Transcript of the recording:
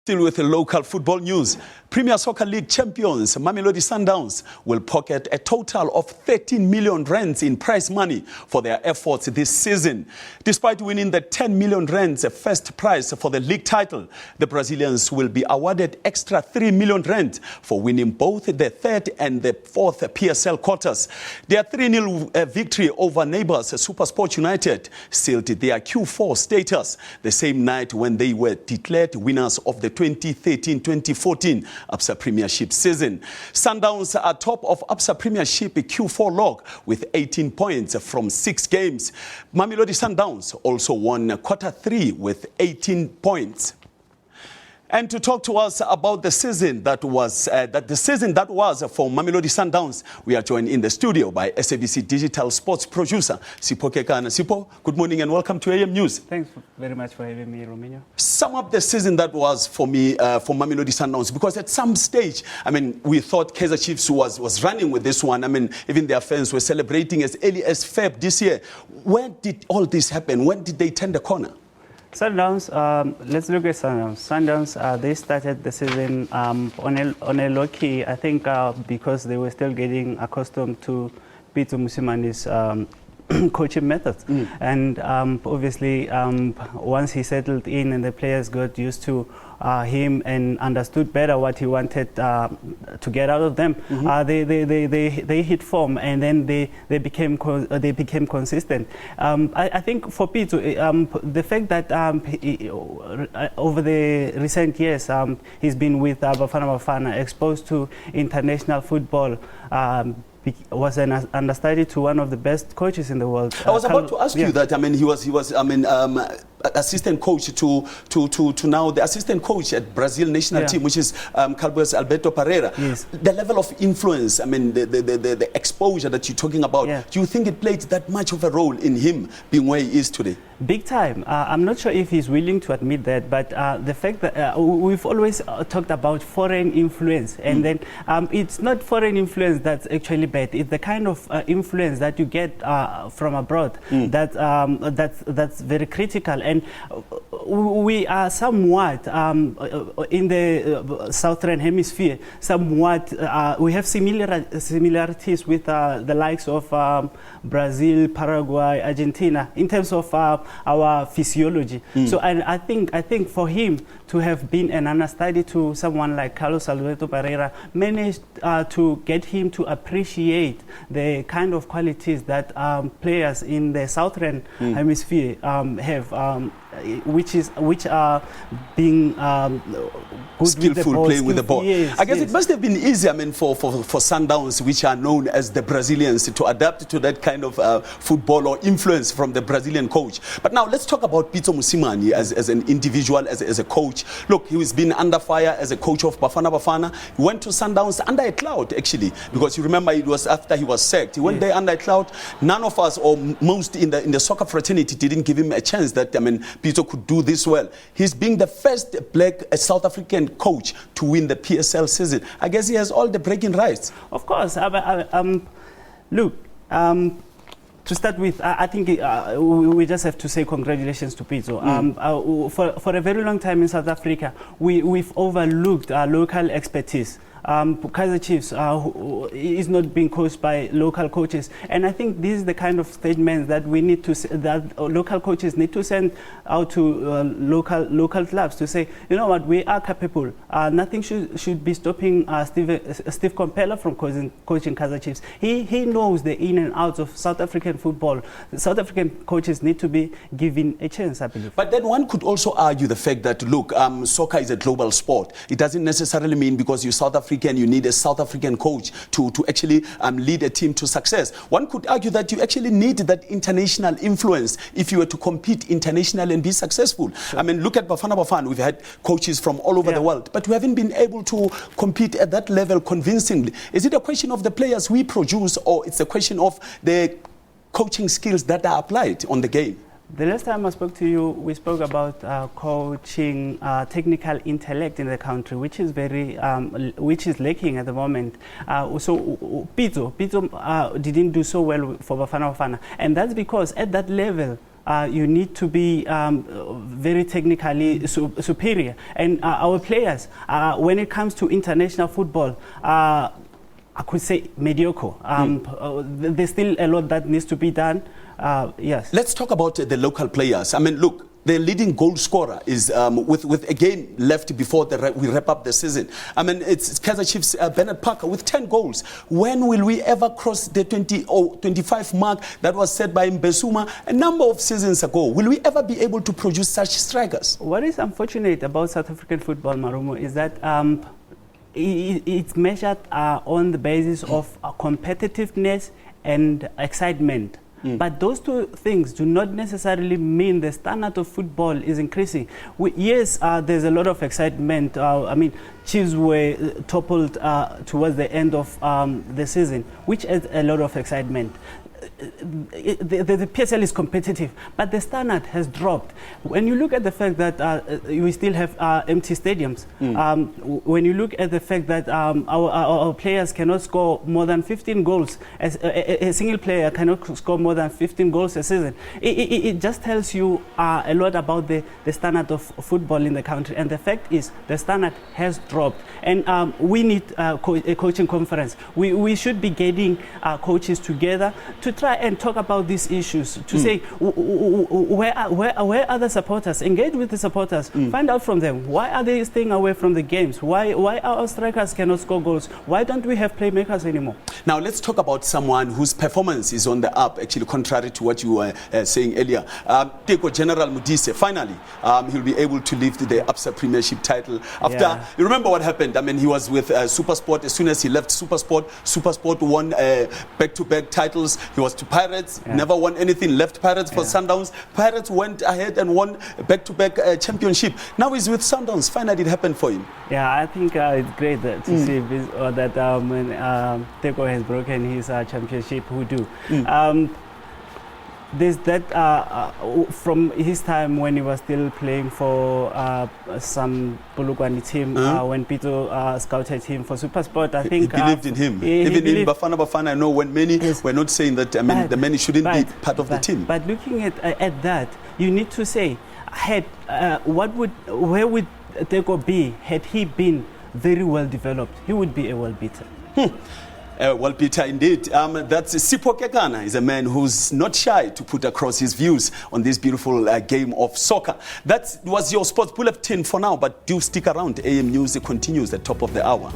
Still with the local football news, Premier Soccer League champions Mamelodi Sundowns will pocket a total of 13 million rands in prize money for their efforts this season. Despite winning the 10 million rands first prize for the league title, the Brazilians will be awarded extra 3 million rand for winning both the third and the fourth PSL quarters. Their 3-0 victory over neighbours SuperSport United sealed their Q4 status the same night when they were declared winners of the 2013-2014 ABSA Premiership season. Sundowns are top of ABSA Premiership Q4 log with 18 points from 6 games. Mamelodi Sundowns also won quarter 3 with 18 points. And to talk to us about the season that was for Mamelodi Sundowns, we are joined in the studio by SABC digital sports producer Sipho Kekana. Sipho, good morning and welcome to AM News. Thanks very much for having me, Romeo. Sum up the season that was for me, for Mamelodi Sundowns, because at some stage, I mean, we thought Kaizer Chiefs was running with this one. I mean, even their fans were celebrating as early as Feb this year. When did all this happen? When did they turn the corner? Sundowns, let's look at Sundowns. Sundowns, they started the season on a low key, I think because they were still getting accustomed to Pitso Mosimani's coaching methods. And obviously, once he settled in and the players got used to him and understood better what he wanted to get out of them, they hit form and then they became consistent. I think for Pitso, the fact that over the recent years he's been with Bafana Bafana, exposed to international football, was an understudy to one of the best coaches in the world. I was about to ask you that. I mean, he was assistant coach to now the assistant coach at Brazil national team, which is Carlos Alberto Pereira. Yes. The level of influence, I mean, the exposure that you're talking about, do you think it played that much of a role in him being where he is today? Big time. I'm not sure if he's willing to admit that, but the fact that we've always talked about foreign influence, and then it's not foreign influence that's actually bad. It's the kind of influence that you get from abroad that's very critical. And we are somewhat in the southern hemisphere. Somewhat we have similarities with the likes of Brazil, Paraguay, Argentina in terms of our physiology. So I think for him to have been an understudy to someone like Carlos Alberto Pereira managed to get him to appreciate the kind of qualities that players in the southern hemisphere have, which are being good skillful, playing with the ball. Yes, I guess it must have been easy, I mean, for Sundowns, which are known as the Brazilians, to adapt to that kind of football or influence from the Brazilian coach. But now let's talk about Pitso Mosimani as an individual, as a coach. Look, he's been under fire as a coach of Bafana Bafana. He went to Sundowns under a cloud, actually, because you remember it was after he was sacked. He went there under a cloud. None of us, or most in the soccer fraternity, didn't give him a chance that, I mean, Pitso could do this well. He's being the first black South African coach to win the PSL season. I guess he has all the breaking rights. Of course. Look, to start with, I think we just have to say congratulations to Pitso. For a very long time in South Africa, we've overlooked local expertise. Kaizer Chiefs is not being coached by local coaches, and I think this is the kind of statement that we need to that local coaches need to send out to local clubs to say, you know what, we are capable. Nothing should be stopping Steve Komphela from coaching Kaizer Chiefs. He knows the in and outs of South African football. The South African coaches need to be given a chance, I believe. But then one could also argue the fact that, look, soccer is a global sport. It doesn't necessarily mean because you're South African you need a South African coach to actually lead a team to success. One could argue that you actually need that international influence if you were to compete internationally and be successful. Sure. I mean, look at Bafana Bafana. We've had coaches from all over the world, but we haven't been able to compete at that level convincingly. Is it a question of the players we produce, or it's a question of the coaching skills that are applied on the game? The last time I spoke to you, we spoke about coaching technical intellect in the country, which is which is lacking at the moment. So Pitso didn't do so well for Bafana Bafana, and that's because at that level you need to be very technically superior. And our players, when it comes to international football, I could say mediocre. There's still a lot that needs to be done. Yes. Let's talk about the local players. I mean, look, the leading goal scorer is with a game left before we wrap up the season. I mean, it's Kaizer Chiefs' Bernard Parker with 10 goals. When will we ever cross the 20 or 25 mark that was set by Mbesuma a number of seasons ago? Will we ever be able to produce such strikers? What is unfortunate about South African football, Marumo, is that it's measured on the basis of competitiveness and excitement. But those two things do not necessarily mean the standard of football is increasing. Yes, there's a lot of excitement. I mean, Chiefs were toppled towards the end of the season, which adds a lot of excitement. The PSL is competitive, but the standard has dropped. When you look at the fact that we still have empty stadiums, when you look at the fact that our players cannot score more than 15 goals, as a single player cannot score more than 15 goals a season, it just tells you a lot about the standard of football in the country. And the fact is, the standard has dropped. And we need a coaching conference. We should be getting coaches together to try and talk about these issues, to say where are the supporters, engage with the supporters, find out from them why are they staying away from the games, why our strikers cannot score goals, why don't we have playmakers anymore. Now let's talk about someone whose performance is on the up, actually contrary to what you were saying earlier. Teko General Modise, finally he'll be able to lift the ABSA Premiership title after, you remember what happened? I mean, he was with SuperSport. As soon as he left SuperSport won back-to-back titles. He was to Pirates, never won anything, left Pirates for Sundowns. Pirates went ahead and won back-to-back championship. Now he's with Sundowns. Finally it happened for him. Yeah, I think it's great to see this, that when Teko has broken his championship hoodoo. There's that from his time when he was still playing for some Polokwane team, when Pito scouted him for SuperSport. I think he believed in him. Even in Bafana, I know when many were not saying that. I mean, the many shouldn't be part of the team. But looking at that, you need to say, where would Teko be had he been very well developed? He would be a world beater. Well, Peter, indeed. That's Sipho Kekana. He's a man who's not shy to put across his views on this beautiful game of soccer. That was your Sports Bulletin for now, but do stick around. AM News continues at the top of the hour.